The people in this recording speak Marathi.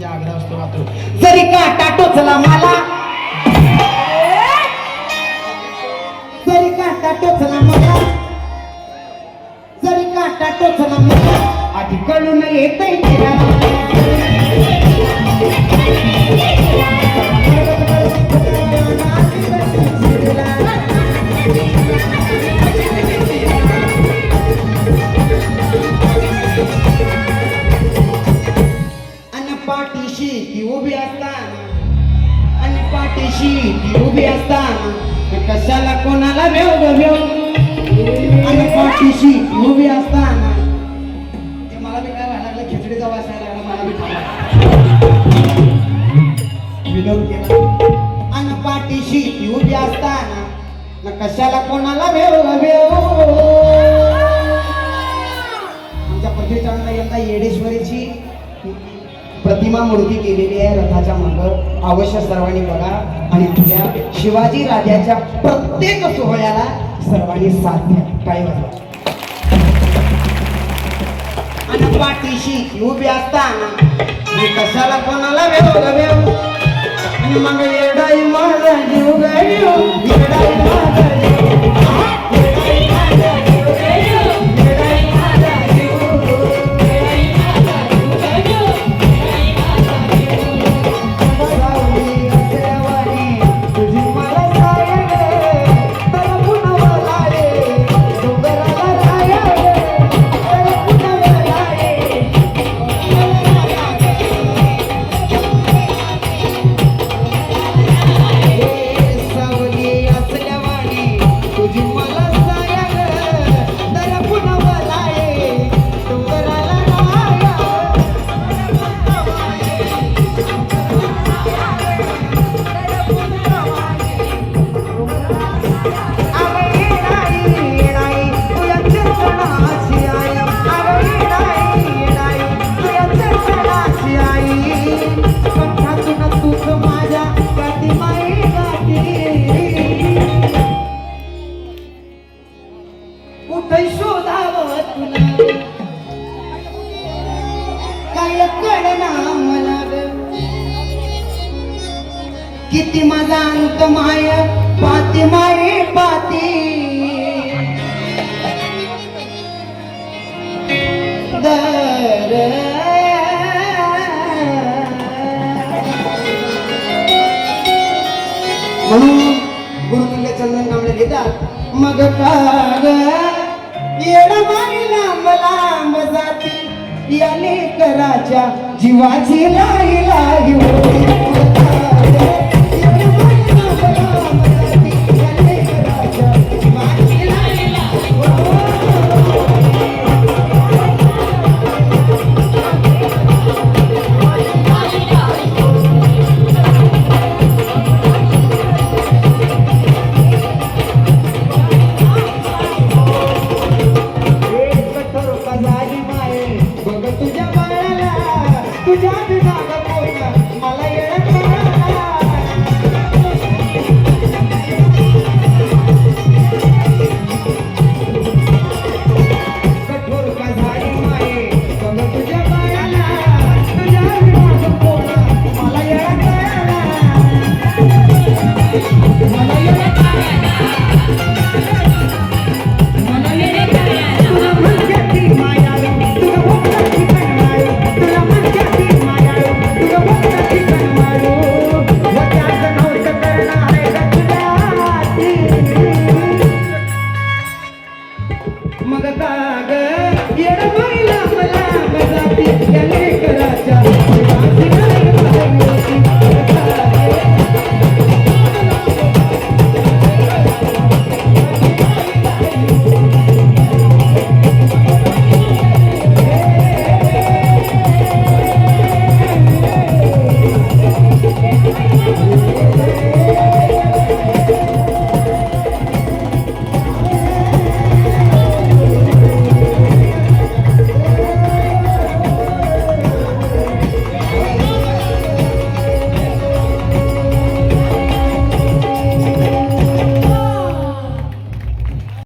तुझ्या आग्रह असतो मात्र जरी काटा टोचला मला, जरी काटा टोचला मला, जरी काटा टोचला मला आधी कळून येतंय तिला पाठीशी ती उभी असताना, आणि पाठीशी ती उभी असताना कशाला कोणाला भेव भेव, आणि पाठीशी ती उभी असताना ते मला बी काय व्हायला लागलं, खिचडीचा वास यायला लागला मला बी विनोद केला. आणि पाठीशी ती उभी असताना कशाला कोणाला भेव भेव. आमच्या पृथ्वीच्या यंदा येडेश्वरीची प्रतिमा मूर्ती केलेली आहे रथाच्या मागं, अवश्य सर्वांनी बघा आणि आपल्या शिवाजी राजाच्या प्रत्येक सोहळ्याला सर्वांनी साथ द्या. काय म्हणतात आणि पाठीशी उभी असताना मी कशाला कोणाला भेव भेव, आणि मग येडाई माझा जीव गयो, येडाई माझा जीव, येडाई माझा जीव गयो, येडाई माझा जीव, येडाई माझा जीव गयो. सावली असेवानी तुझी मला साय गे, तर पुन्हा लाये डोंगराला राय गे, तर पुन्हा लाये सावली असल्यावानी तुझी मला साय गे, तर पुन्हा लाये डोंगराला राय. किती माझा अंत माय पाती माये पाती दर. म्हणून गुरुकिल्ले चंदन कांबळे लिहितात मग काग येड माई लांब लांब जाती या लेकराच्या जीवाची लाई लाई होती. तुझ्या बिना मला येणं